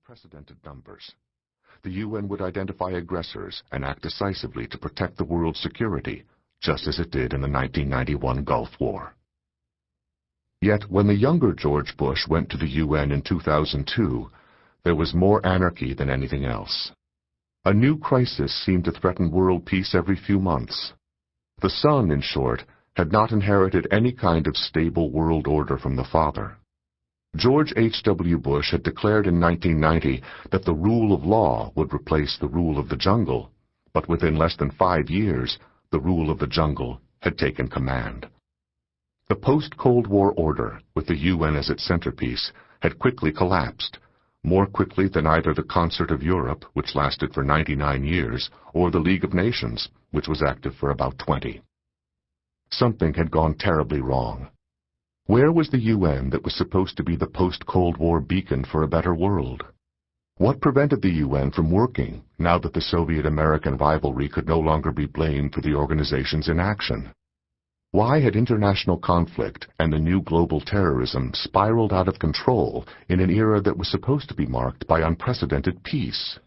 unprecedented numbers. The UN would identify aggressors and act decisively to protect the world's security, just as it did in the 1991 Gulf War. Yet, when the younger George Bush went to the UN in 2002, there was more anarchy than anything else. A new crisis seemed to threaten world peace every few months. The son, in short, had not inherited any kind of stable world order from the father. George H.W. Bush had declared in 1990 that the rule of law would replace the rule of the jungle, but within less than 5 years, the rule of the jungle had taken command. The post-Cold War order, with the UN as its centerpiece, had quickly collapsed, more quickly than either the Concert of Europe, which lasted for 99 years, or the League of Nations, which was active for about 20. Something had gone terribly wrong. Where was the UN that was supposed to be the post-Cold War beacon for a better world? What prevented the UN from working now that the Soviet-American rivalry could no longer be blamed for the organization's inaction? Why had international conflict and the new global terrorism spiraled out of control in an era that was supposed to be marked by unprecedented peace?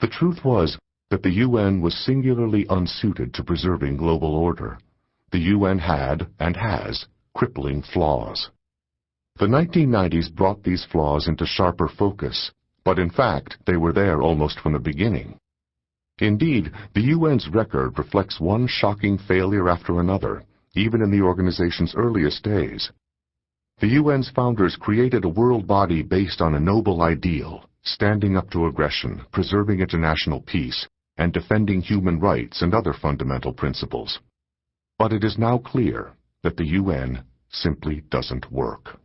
The truth was that the UN was singularly unsuited to preserving global order. The UN had, and has, crippling flaws. The 1990s brought these flaws into sharper focus, but in fact they were there almost from the beginning. Indeed, the UN's record reflects one shocking failure after another, even in the organization's earliest days. The UN's founders created a world body based on a noble ideal, standing up to aggression, preserving international peace, and defending human rights and other fundamental principles. But it is now clear that the UN simply doesn't work.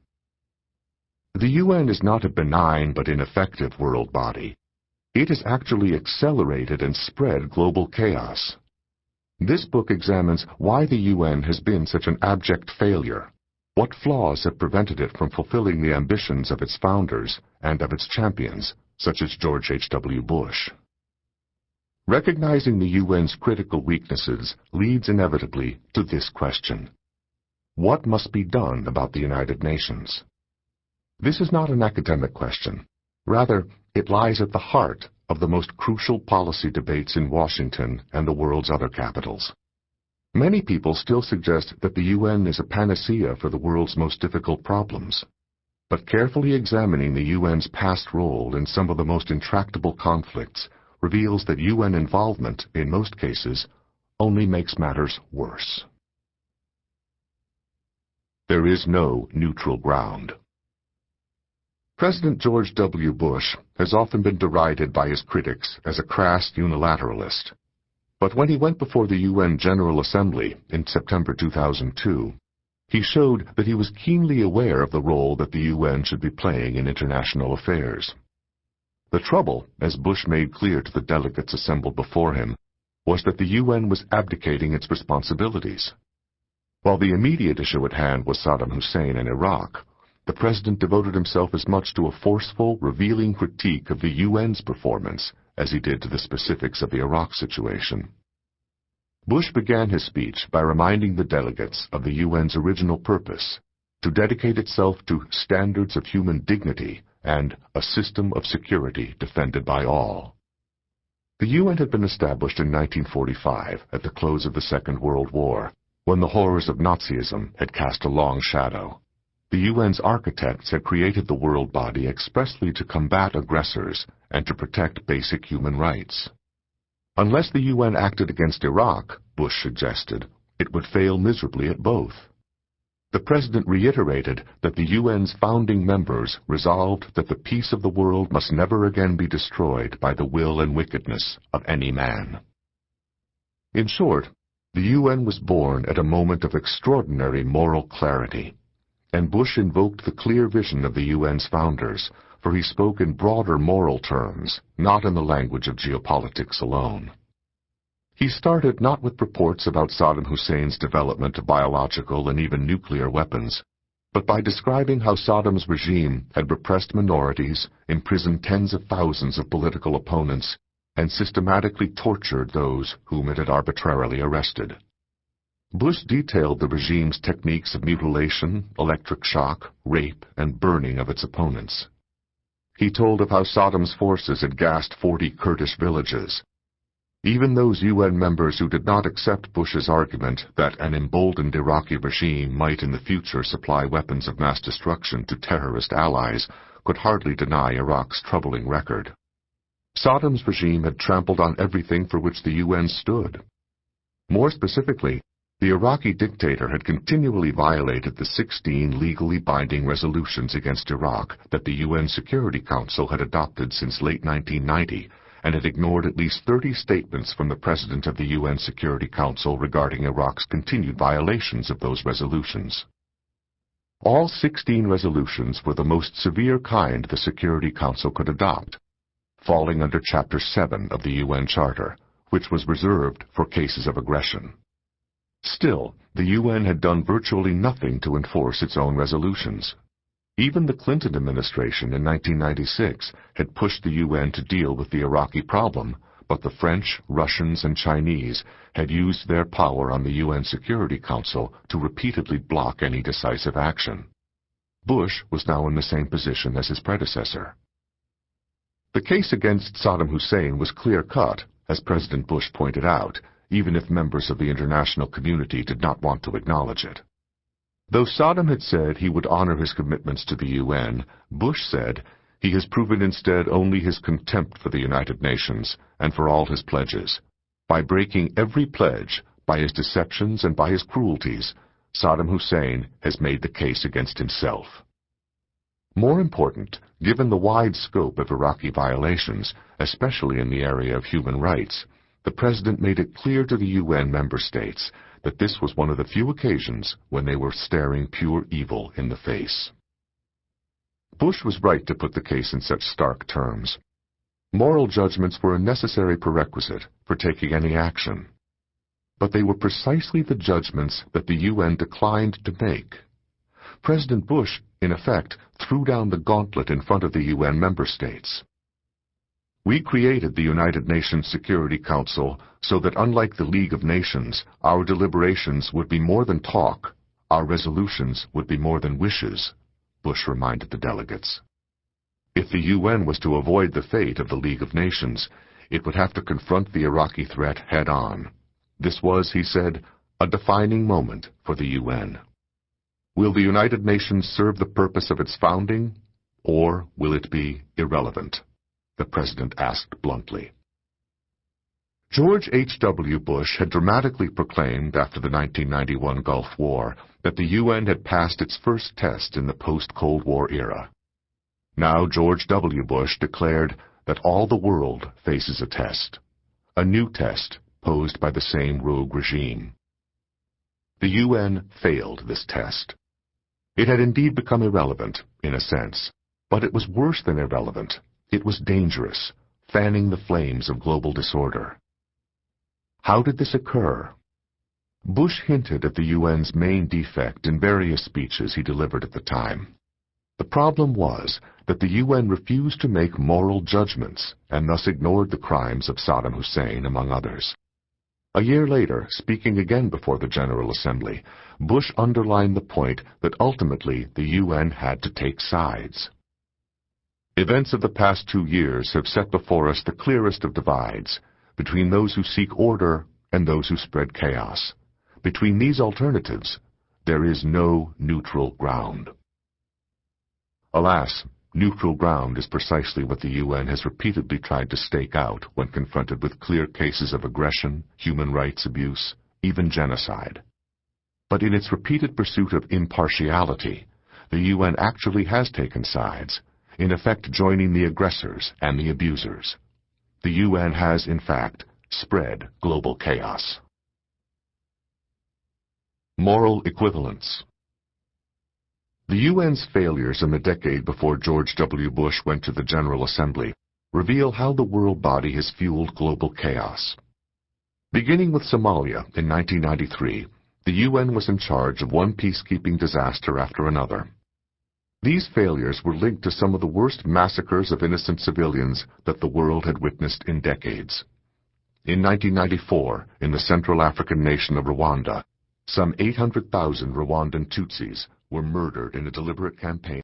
The UN is not a benign but ineffective world body. It has actually accelerated and spread global chaos. This book examines why the UN has been such an abject failure, what flaws have prevented it from fulfilling the ambitions of its founders and of its champions, such as George H.W. Bush. Recognizing the UN's critical weaknesses leads inevitably to this question: what must be done about the United Nations? This is not an academic question. Rather, it lies at the heart of the most crucial policy debates in Washington and the world's other capitals. Many people still suggest that the UN is a panacea for the world's most difficult problems. But carefully examining the UN's past role in some of the most intractable conflicts reveals that UN involvement, in most cases, only makes matters worse. There is no neutral ground. President George W. Bush has often been derided by his critics as a crass unilateralist. But when he went before the UN General Assembly in September 2002, he showed that he was keenly aware of the role that the UN should be playing in international affairs. The trouble, as Bush made clear to the delegates assembled before him, was that the UN was abdicating its responsibilities. While the immediate issue at hand was Saddam Hussein and Iraq, the president devoted himself as much to a forceful, revealing critique of the UN's performance as he did to the specifics of the Iraq situation. Bush began his speech by reminding the delegates of the UN's original purpose, to dedicate itself to standards of human dignity and a system of security defended by all. The UN had been established in 1945 at the close of the Second World War, when the horrors of Nazism had cast a long shadow. The UN's architects had created the world body expressly to combat aggressors and to protect basic human rights. Unless the UN acted against Iraq, Bush suggested, it would fail miserably at both. The president reiterated that the UN's founding members resolved that the peace of the world must never again be destroyed by the will and wickedness of any man. In short, the UN was born at a moment of extraordinary moral clarity, and Bush invoked the clear vision of the UN's founders, for he spoke in broader moral terms, not in the language of geopolitics alone. He started not with reports about Saddam Hussein's development of biological and even nuclear weapons, but by describing how Saddam's regime had repressed minorities, imprisoned tens of thousands of political opponents, and systematically tortured those whom it had arbitrarily arrested. Bush detailed the regime's techniques of mutilation, electric shock, rape, and burning of its opponents. He told of how Saddam's forces had gassed 40 Kurdish villages. Even those UN members who did not accept Bush's argument that an emboldened Iraqi regime might in the future supply weapons of mass destruction to terrorist allies could hardly deny Iraq's troubling record. Saddam's regime had trampled on everything for which the UN stood. More specifically, the Iraqi dictator had continually violated the 16 legally binding resolutions against Iraq that the UN Security Council had adopted since late 1990, and had ignored at least 30 statements from the President of the UN Security Council regarding Iraq's continued violations of those resolutions. All 16 resolutions were the most severe kind the Security Council could adopt, falling under Chapter 7 of the UN Charter, which was reserved for cases of aggression. Still, the UN had done virtually nothing to enforce its own resolutions. Even the Clinton administration in 1996 had pushed the UN to deal with the Iraqi problem, but the French, Russians, and Chinese had used their power on the UN Security Council to repeatedly block any decisive action. Bush was now in the same position as his predecessor. The case against Saddam Hussein was clear-cut, as President Bush pointed out, even if members of the international community did not want to acknowledge it. Though Saddam had said he would honor his commitments to the UN, Bush said he has proven instead only his contempt for the United Nations and for all his pledges. By breaking every pledge, by his deceptions and by his cruelties, Saddam Hussein has made the case against himself. More important, given the wide scope of Iraqi violations, especially in the area of human rights, the President made it clear to the UN member states that this was one of the few occasions when they were staring pure evil in the face. Bush was right to put the case in such stark terms. Moral judgments were a necessary prerequisite for taking any action. But they were precisely the judgments that the UN declined to make. President Bush, in effect, threw down the gauntlet in front of the UN member states. We created the United Nations Security Council so that, unlike the League of Nations, our deliberations would be more than talk, our resolutions would be more than wishes, Bush reminded the delegates. If the UN was to avoid the fate of the League of Nations, it would have to confront the Iraqi threat head-on. This was, he said, a defining moment for the UN. Will the United Nations serve the purpose of its founding, or will it be irrelevant? The President asked bluntly. George H.W. Bush had dramatically proclaimed after the 1991 Gulf War that the UN had passed its first test in the post-Cold War era. Now George W. Bush declared that all the world faces a test, a new test posed by the same rogue regime. The UN failed this test. It had indeed become irrelevant, in a sense, but it was worse than irrelevant. It was dangerous, fanning the flames of global disorder. How did this occur? Bush hinted at the UN's main defect in various speeches he delivered at the time. The problem was that the UN refused to make moral judgments and thus ignored the crimes of Saddam Hussein, among others. A year later, speaking again before the General Assembly, Bush underlined the point that ultimately the UN had to take sides. Events of the past 2 years have set before us the clearest of divides, between those who seek order and those who spread chaos. Between these alternatives, there is no neutral ground. Alas, neutral ground is precisely what the UN has repeatedly tried to stake out when confronted with clear cases of aggression, human rights abuse, even genocide. But in its repeated pursuit of impartiality, the UN actually has taken sides, in effect joining the aggressors and the abusers. The UN has, in fact, spread global chaos. Moral equivalence. The UN's failures in the decade before George W. Bush went to the General Assembly reveal how the world body has fueled global chaos. Beginning with Somalia in 1993, the UN was in charge of one peacekeeping disaster after another. These failures were linked to some of the worst massacres of innocent civilians that the world had witnessed in decades. In 1994, in the Central African nation of Rwanda, some 800,000 Rwandan Tutsis were murdered in a deliberate campaign